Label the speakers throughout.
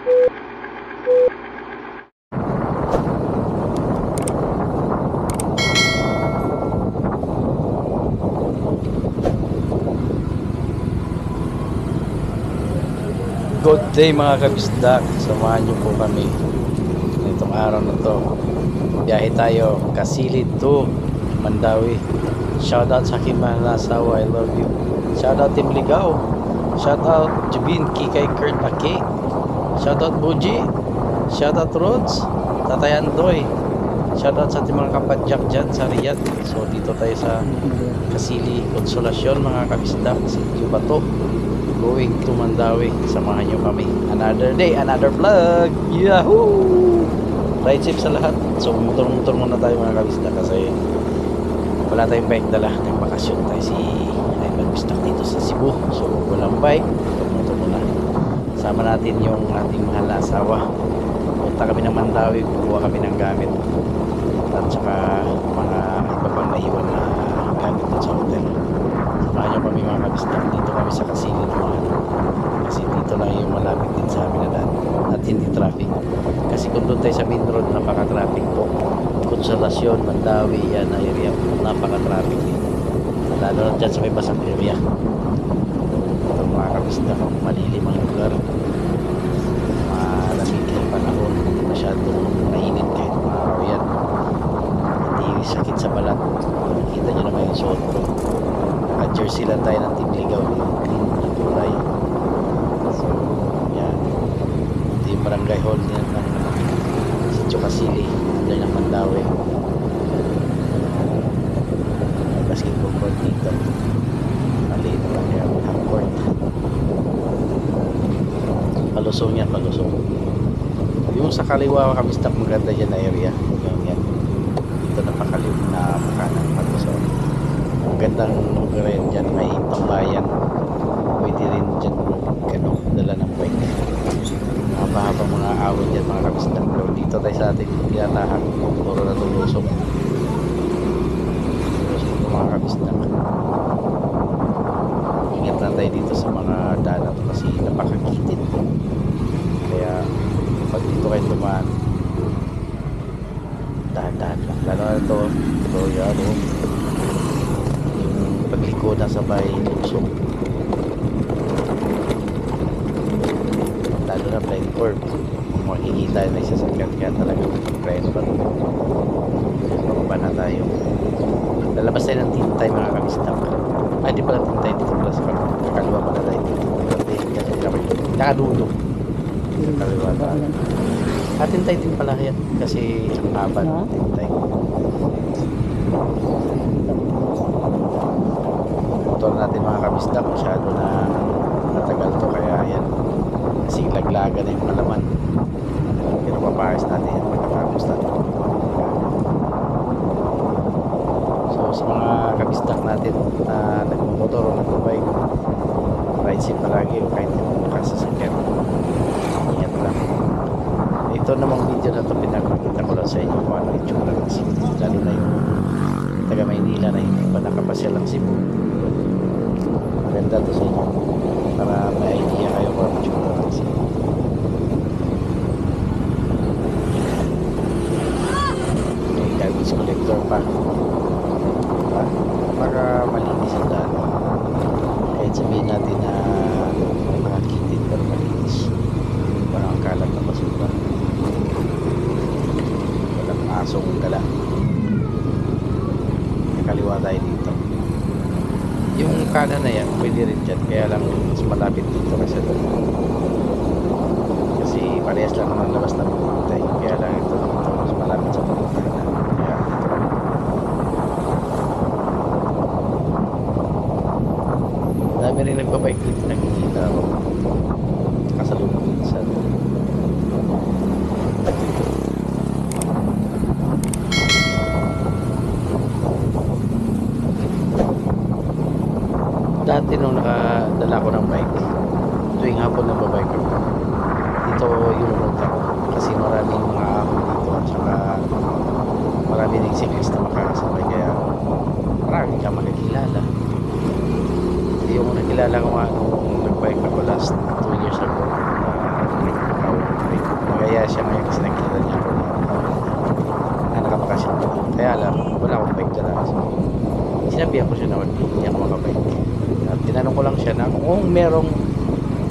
Speaker 1: Good day mga kabisdak, samahan niyo po kami itong araw na to. Biyahe tayo Kasilid to Mandawi. Shoutout sa aking mahal na asawa, I love you. Shoutout Team Ligaw. Shoutout Jubin, Kikay, Kurt, Aki. Shoutout Buji. Shoutout Rods, Tatay Andoy. Shoutout sa ating mga kapadyak dyan sa Riyadh. So dito tayo sa Kasili Konsolasyon mga kabisdak, Sitio Bato, going to Mandawi. Samahan nyo kami. Another day, another vlog. Yahoo! Ride safe sa lahat. So motor-motor muna tayo mga kabisdak kasi wala tayong bike dala. Nagbakasyon tayo si nagbistak dito sa Cebu. So walang bike, motor muna. Sama natin yung ating mahal na asawa. Punta kami ng Mandawi, kukuha kami ng gamit at saka mga iba pang naiwan na gamit sa hotel. Samahan nyo kami mga kabisdak. Dito kami sa Kasilid kasi dito lang yung malapit din sa amin na daan at hindi traffic. Kasi kung doon tayo sa main road, napaka-traffic po. Konsolasyon, Mandawi, yan na area, napaka-traffic din. Lalo na dyan sa may basang area. Ito mga kabisdak, malilim ang lugar, malamig yung panahon, masyadong mainit kahit maaraw yan. Hindi sakit sa balat. Nakita nyo naman yung suot ko. Naka-jersey lang tayo ng Team Ligaw, clean na kulay. So yan, ito yung barangay hall yan ng Sitio Kasili, doon ng Mandawi. May basketball court dito, maliit lang kaya half court. Palusong yan, palusong. Yung sa kaliwa kabistak, maganda dyan na area. Yan. Dito napakaliw na makanan palusong. Magandang lugar yan dyan, may tambayan. Pwede rin dyan dala ng bike. Mahaba-habang mga awit dyan mga kabistak. Pero dito tayo sa ating tinatahan, puro na tulusok. Tulusok ng mga kabistak. Ingat na tayo dito sa mga daan kasi napakakitid. Kaya pag dito kayo dumaan, dahan-dahan lang. Lalo na ito yan o. Yung pagliko na sabay lusok. Lalo na blind curve. Kung makikita na isasagkat kaya talaga blind curve. Pababa na tayo. Lalabas tayo ng Tintay mga kabistak. Ay di pala Tintay dito pala sa kakaliwa pala tayo. Nakadudok. Kakaliwa tayo. At Tintay din pala yan kasi ang haba ng Tintay. Motor natin mga kabistak masyado na matagal to kaya yan. Kasi laglaga na yung malaman. Pero papares natin yan pagkatapos natin. So sa mga kabistak natin na nagmumotor o nagbabike, ride safe palagi o kahit yung makasasakyan, ingat lang. Ito namang video na ito pinakita ko lang sa inyo kung ano yung tsura ng Cebu, lalo na yung taga Maynila na hindi pa nakapasyal ang Cebu. Maganda ito sa inyo para may idea kayo kung ano yung tsura ng Cebu. May garbage collector pa para malinis ang daan. Kahit sabihin natin na may mga kitid pero malinis, parang kalat na basura, walang asong dala. Nakaliwa tayo dito. Yung kanan na yan pwede rin dyan, kaya lang mas malapit dito kasi doon, kasi parehas lang naman labas na pumunta, kaya lang ito mas malapit sa pumunta na. Kaya dito kami. Dami rin nagbabike dito, nakikita ako kasalubong minsan. Dati nung nakadala ko ng bike, tuwing hapon nagbabike ako dito, yung road ako kasi maraming mga ahon dito at saka marami rin cyclist na makakasabay kaya marami ka magkakilala. Yung nakilala ko nga nung nagbike ako last 2 years ago na merong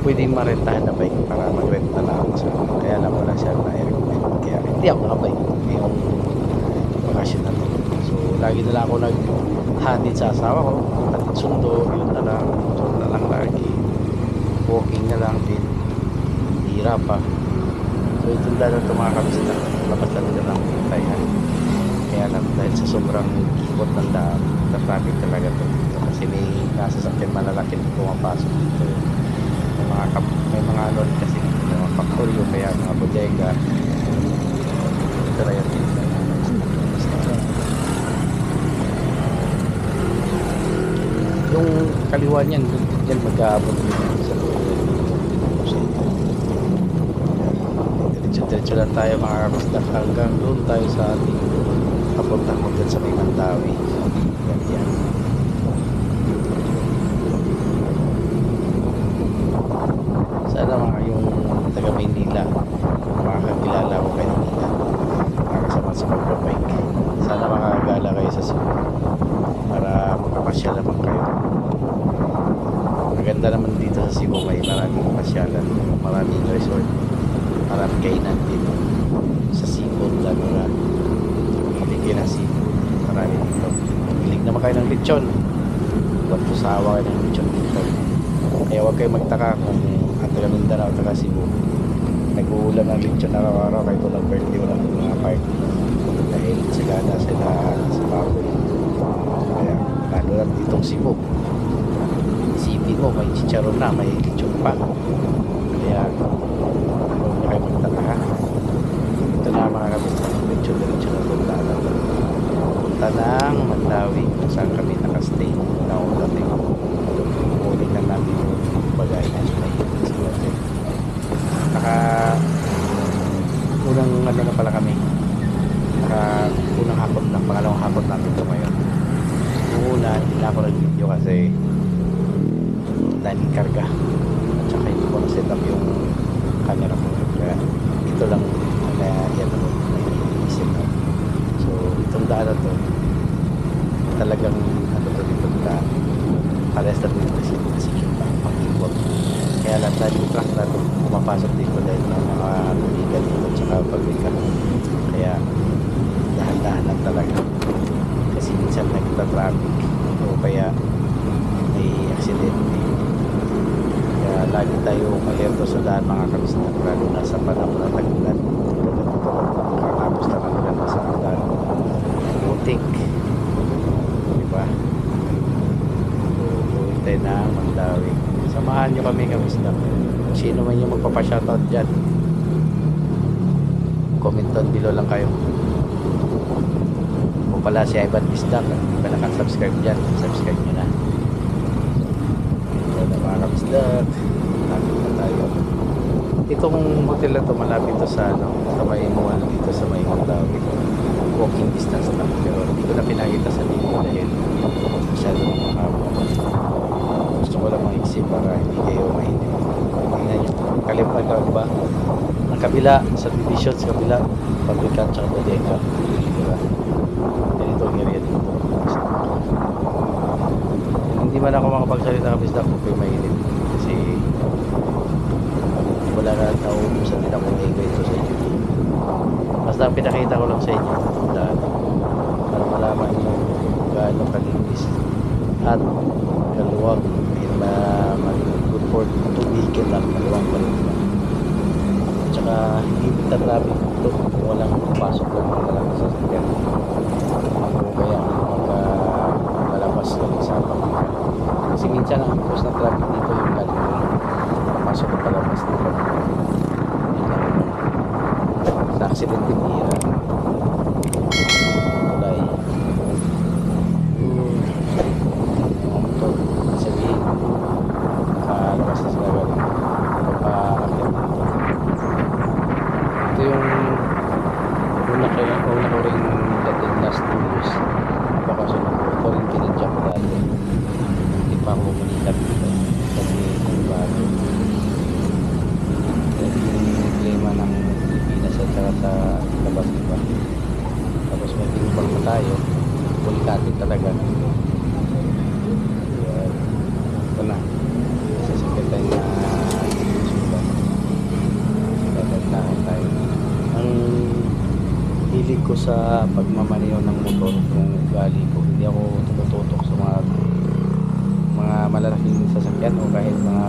Speaker 1: pwedeng marentahan na bike para mag-rent na lang ako sa kaya lang wala siya na i-recommend kaya hindi ako nakabike ngayong bakasyon na to. So lagi na lang ako naghatid sa asawa ko, hatid sundo, yun na lang, motor na lang lagi, walking na lang din, hira pa. So itong daan na ito mga kabisita, labas lang nila ng tayo. Kaya lang dahil sa sobrang ikot ng daan, traffic talaga to dito kasi may nasasakyan malalaki na pumapasok dito. May mga ano rin kasi may mga factory o kaya mga bodega. Ito na yan dito. Yung kaliwa niyan, dyan mag-aabot dito sa diretso lang tayo mga kabisdak hanggang doon tayo sa ating papunta mo dyan sa may Mandawi. Yan. Sana mga yung taga Maynila, makakakilala ko kayo Maynila, makakasama sa pagbabike. Sana makakagala kayo sa Cebu para makapasya naman kayo. Maganda naman dito sa Cebu, may maraming pasyalan, maraming resort, maraming kainan dito sa seafood, lalo na bigyan ng seafood, marami dito. Hilig naman kayo ng lechon, huwag tusawa kayo ng lechon dito. Kaya huwag kayo magtaka kung ang taga Mindanao at taga Cebu nag-uulam ng lechon araw-araw kahit walang birthday, walang mga party dahil sagana sila sa baboy. Kaya lalo lang ditong Cebu, isipin mo may chicharon na, may lechon pa. Kaya huwag niya kayo magtaka ha. Ito na mga kabistak, lechon na punta ng Mandawi kung saan kami nakastay na dating ulit lang namin yung bagay na unang ano na pala kami, unang hapon lang, pangalawang hapon namin ito ngayon. Yung una hindi na ako nag-video kasi dahil karga at saka hindi ko na set up yung camera ko, kaya ito lang na yan ako may isip na. So itong daan na to talagang ano to dito na pares na dito kasi pang-import. Kaya lang dahil yung truck na pumapasok dito dahil ng mga tuligan dito at saka pagbika. Kaya dahan-dahan lang talaga kasi minsan nagta-traffic o kaya may aksidente. Kaya lagi tayo alerto sa daan mga kabisdak, lalo na sa panahon ng tag-ulan. Nakatapos na kanila na sa daan butik, diba? Tayo na Mandawi. Samahan nyo kami kabisdak. Kung sino man yung magpapashoutout dyan, comment down below lang kayo. Kung pala si Ivan Bisdak, hindi pa nakasubscribe dyan, subscribe nyo na. Ito na mga kabisdak, malapit na tayo. Itong hotel na to malapit to sa may mall dito sa may Mandawi. Walking distance lang, pero hindi ko na pinakita sa video dahil masyadong mahaba. Gusto ko lang maisip para hindi kayo mahinip. Tingnan nyo, kalimutan ba? Ang kabila, sa division sa kabila, pabrikan tsaka bodega. Diba? Ganito ang area dito. Hindi man ako makapagsalita kabisdak kung kayo mahinip. Kasi wala na nauubusan din akong higay ito sa inyo. Basta ang pinakita ko lang sa inyo dahil para malaman nyo gaano kalinis at kaluwag good for tubigin lang, maluwang pa rin. At saka hindi traffic ito kung walang pasok lang mga talagang sasakyan o kaya malabas lang sa pamilya. Kasi minsan ang cause ng traffic dito yung galing pasok at palabas dito sa accident din hira tulay motor sabihin nakalabas na sila galing papakakit dito. Ito yung una ko rin dating last 2 years bakasyon ako. Ito rin kinadya ko dati, hindi pa ako pumunita dito kasi kung bago yung klima ng Pilipinas at saka sa labas, diba? Tapos may pinupal pa tayo, bulikatin talaga. Ito na, sasakyan ko sa pagmamaneho ng motor, yung ugali ko, hindi ako tumututok sa mga malalaking sasakyan o kahit mga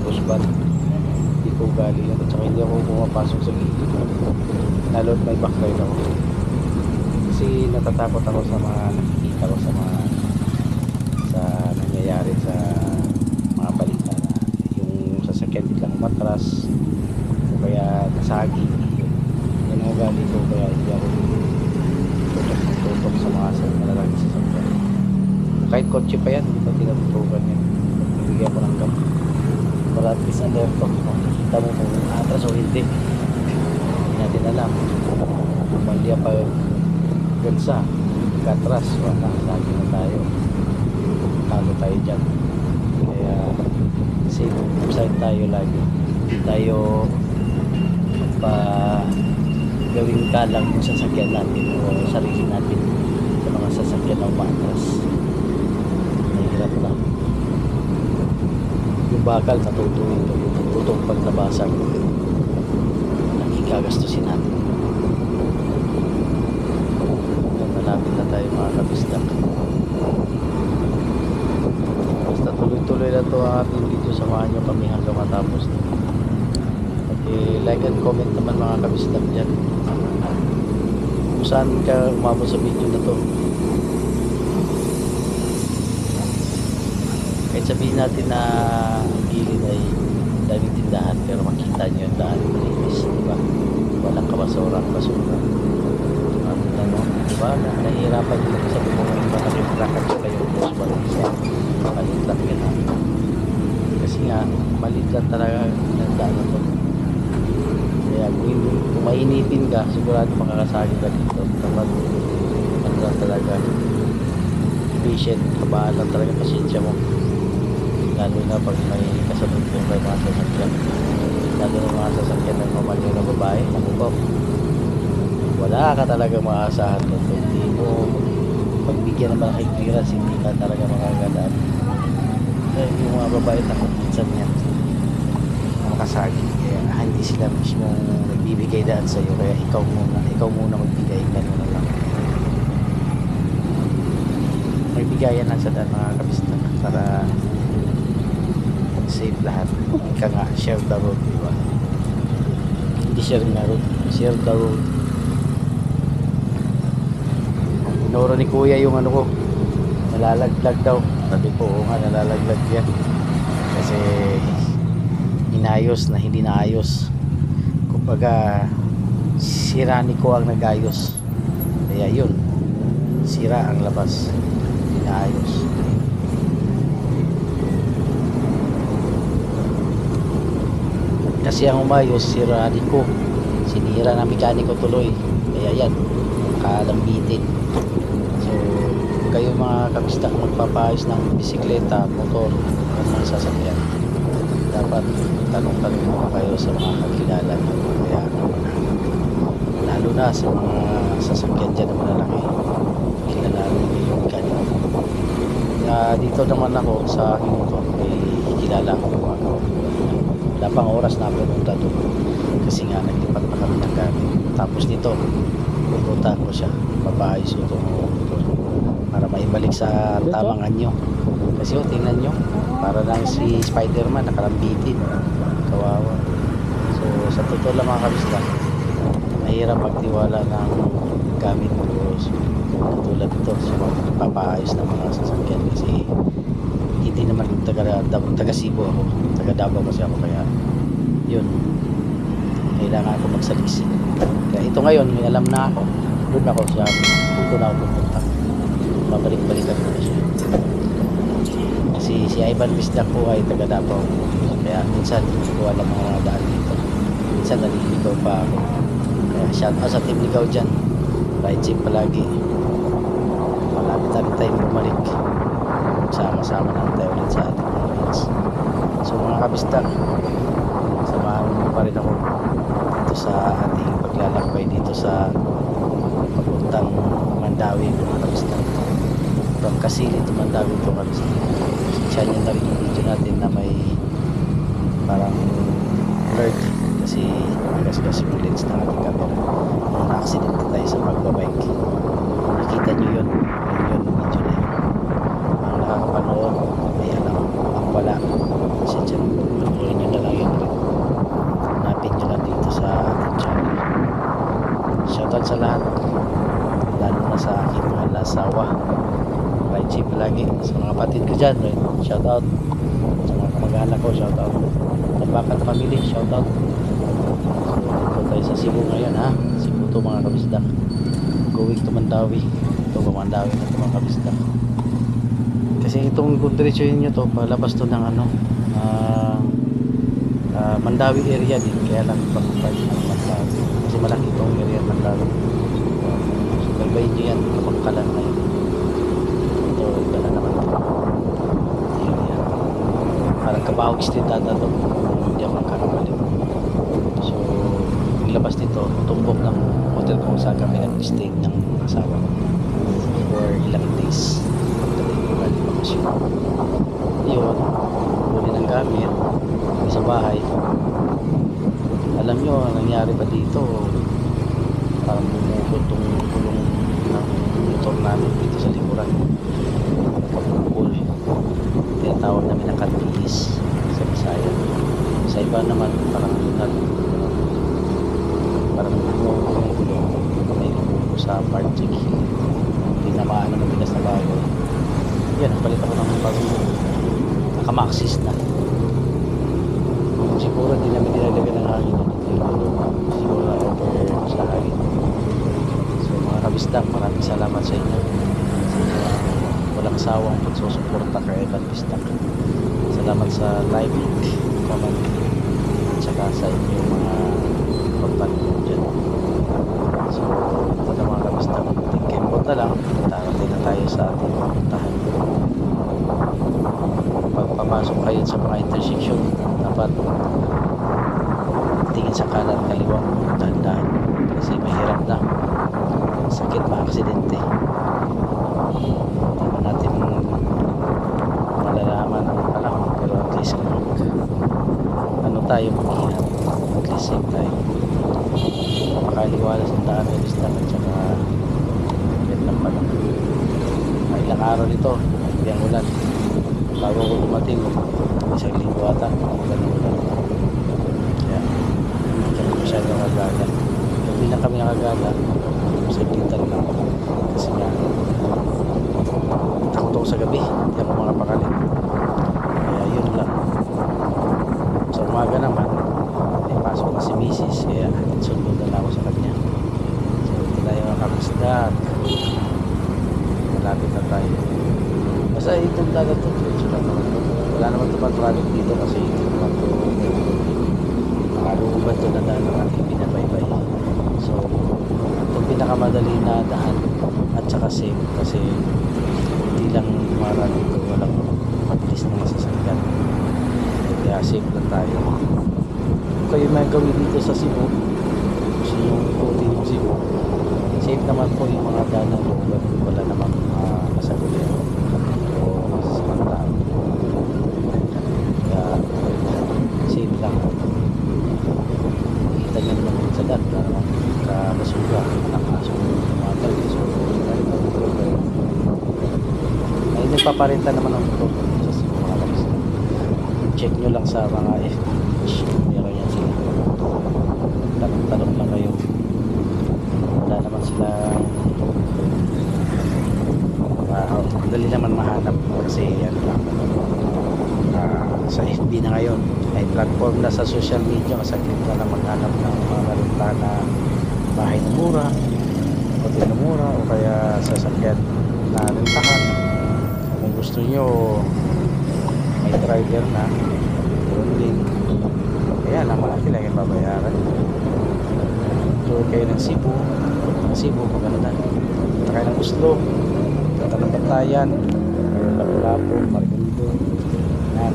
Speaker 1: bus van. Hindi ko ugali yun, at saka hindi ako pumapasok sa gilid lalo at may backlight ako, kasi natatakot ako sa mga nakikita ko sa nangyayari sa mga balita na yung sasakyan biglang matras o kaya nasagi. Yan ang ugali ko, kaya hindi ako tutok sa mga malalaking sasakyan. Kahit kotse pa yan, hindi pa tinututukan yan. Bibigyan ko ng gam para at least alerto, makikita mo kung atras o hindi. Hindi natin alam kung mali pa gansa, katras, wala, lagi na tayo, talo tayo dyan. Kaya safe side tayo lagi, hindi tayo magpa gawing kalang yung sasakyan natin o sarili natin sa mga sasakyan na umatras. Mahirap na yung bakal, natutuin ito, yung tutong paglabasan, nakikagastusin natin. Malapit na tayo mga kabisdak. Basta tuloy-tuloy na ito ang ating video, samahan nyo kami hanggang matapos. Okay, like and comment naman mga kabisdak dyan kung saan ka umabot sa video na to. Kahit sabihin natin na gilid ay daming tindahan, pero makita nyo yung daan malinis, diba? Walang basura. Ano, diba? Nahihirapan nyo sa bumungay yung malaking truck at saka yung bus balisa. Maliit lang yan, ha? Kasi nga, maliit lang talaga ng daan na to. Kaya kung mainitin ka, sigurado makakasali ka dito. Dapat ano lang talaga, patient, kabahan lang talaga pasensya mo. Lalo na pag may kasunod yung may mga sasakyan, lalo na mga sasakyan ng mamaliw na babae, ako ba, wala ka talaga maasahan nito. Hindi mo pagbigyan ng malaking clearance, hindi ka talaga makagalaan. Dahil yung mga babae takot minsan yan makasagi, kaya hindi sila mismo nagbibigay daan sa iyo, kaya ikaw muna magbigay, gano'n na lang. Magbigayan lang sa daan mga kabistak para safe lahat. Ika nga, share the road, diba? Hindi share the road, share the road. Inuro ni kuya yung ano ko, nalalaglag daw. Sabi ko, oo nga, nalalaglag yan kasi inayos na hindi naayos. Kumbaga sira ni ko ang nagayos, kaya yun, sira ang labas, hindi naayos. Kasi ang umayos, sira ni ko, sinira na mekaniko tuloy, kaya yan, kalambitin. So kayo mga kabistak magpapaayos ng bisikleta, motor, o mga sasakyan, dapat tanong-tanong muna kayo sa mga kakilala nyo. Kaya lalo na sa mga sasakyan dyan na malalaki, kilala nyo yung mekaniko. Dito naman ako sa aking motor, may kilala ako. Wala pang oras na pumunta doon kasi nga naglipat na kami ng gamit. Tapos dito pupunta ko siya, papaayos ko itong motor para maibalik sa tamang anyo. Kasi tingnan nyo, para lang si Spider-Man, nakalambitin, kawawa. So sa totoo lang mga kabistak, mahirap magtiwala ng gamit mo katulad ito sa papaayos ng mga sasakyan, kasi hindi naman taga Cebu ako, taga Davao kasi ako, kaya yun, kailangan ako magsaliksik. Kaya ito ngayon, may alam na ako, doon ako sa punto na ako pupunta, babalik-balikan ko na siya. Kasi si Ivan Bisdak po ay taga Davao, kaya minsan hindi ko alam mga daan dito, minsan naliligaw pa ako. Kaya shout out sa team ligaw dyan, ride safe palagi. Malapit tayo bumalik, sama-sama na tayo ulit sa ating mga rides. So mga kabistak, samahan mo pa rin ako dito sa ating paglalakbay dito sa papuntang Mandawi mga kabistak. From Kasili to Mandawi to kabistak. Siya nyo na rin yung video natin na may parang blurred kasi kasi nagasgas yung lens ng ating camera nung na-accident tayo sa pagbabike. Nakita nyo yun yung video na yun. Ang nakakapanood may alam, ang wala kasi dyan panoorin nyo na lang yun. Hanapin nyo lang dito sa ating channel. Shoutout sa lahat, lalo na sa aking mahal na asawa. Ride safe lagi sa mga kapatid ko dyan, right? Shoutout sa mga kamag-anak ko, shoutout Tabakan family, shoutout. So, tayo sa Cebu ngayon ha. Cebu to mga kabisdak. Going to Mandawi. Ito ba Mandawi na ito mga kabisdak. Kasi itong kung diretsuhin nyo to, palabas to ng ano, Mandawi area din. Kaya lang ibang part ng Mandawi. Kasi malaki itong area ng Mandawi. So, baybayin nyo yan. Kapagkalan na yun. Ito, iba na naman ito. Area. Parang Kabahog Street data to. Hindi ako nagkakamali. So, yung labas dito, tumbok ng hotel kung saan kami nag-stay ng asawa for ilang days. Pagdating ko bakasyon. Yun, huli ng gamit sa bahay. Alam nyo, nangyari ba dito? Parang bumukod itong tulong ng motor namin dito sa likuran. Pagpupul. Tinatawag namin ng katiis sa Bisaya. Sa iba naman parang lunat, parang gulong may lumubo sa parting tinamaan ng matigas na bago. Yan, palit ako ng bagong nakamaxis na. Siguro hindi namin dinalagan ng hangin siguro na over sa hangin. So mga kabisdak, maraming salamat sa inyo sa walang sawang pagsusuporta kay Evan Bisdak. Salamat sa live, comment, at saka sa inyong mga pagpanood dyan. So, ito na mga kabisdak. Tingkembot na lang. Tarating na tayo sa ating puntahan. Pagpapasok kayo sa mga intersection, dapat tingin sa kanan kaliwa. Dahan-dahan. Kasi mahirap na. Sakit, ma-aksidente. Hindi natin malalaman ang panahon, pero at least ano tayo mag-ingat, at least safe tayo, makaliwala sa daan ng isla at saka yan lang pala. May ilang araw nito hindi ang ulan bago ko dumating, isang linggo ata ulan kaya hindi kami masyadong nagagala. Hindi na kami nakagala sa glitan lang kasi nga takot ako sa gabi, hindi ako makapakalit. Kaya yun lang. Sa umaga naman may pasok na si Mrs. kaya sundo na lang ako sa kanya. So hindi tayo makakasdak, malapit na tayo. Basta itong dagat to, wala naman ito pa traffic dito kasi ito naman ito nakaluban ito na daan ng ating binabaybay. So itong pinakamadali na daan at saka safe kasi hindi lang dumaraan dito, walang mabilis na masasakyan, kaya safe lang tayo. Kung kayo may gawin dito sa Cebu, gusto nyo ikutin yung Cebu, safe naman po yung mga daan ng lugar, wala namang masagulit o masasamang tao, kaya safe lang. Kita nyo naman sa daan na kabasuga ng aso mga so ay nagpaparenta naman ang motor sa mga labas. Check nyo lang sa mga FPH, meron yan sila, tanong lang kayo, wala naman sila dali naman mahanap kasi yan lang sa FB na ngayon may platform na sa social media, masaglit na lang maghanap ng mga renta na bahay na mura, hotel na mura o kaya sasakyan na rentahan. Kung gusto nyo may driver na doon din, kaya lang malaki lang yung babayaran. So kayo ng Cebu, maganda. Punta kayo ng Oslo, punta ng Batayan, Lapu-Lapu, Marigundo, yan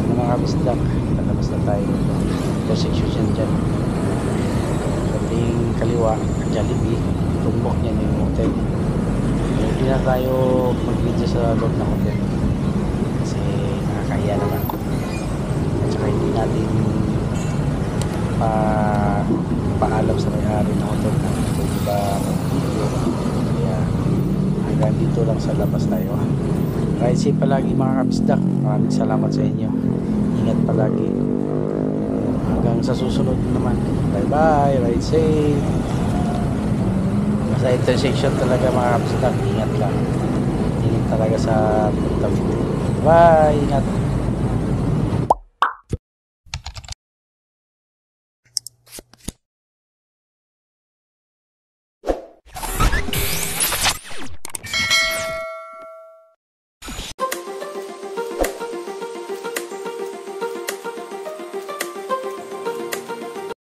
Speaker 1: mga kabisdak. Lalabas na tayo intersection dyan kating kaliwa, Jollibee, tumbok niya yung hotel. Hindi na tayo mag-video sa loob ng hotel kasi nakakahiya naman at saka hindi natin pa paalam sa may-ari ng motor na pwede ba mag-video. Kaya hanggang dito lang sa labas tayo. Ride safe palagi mga kabisdak. Maraming salamat sa inyo. Ingat palagi. Hanggang sa susunod naman. Bye bye. Ride safe. Sa intersection talaga mga kabisdak. Ingat lang. Ingat talaga sa pagtawid. Bye. Ingat.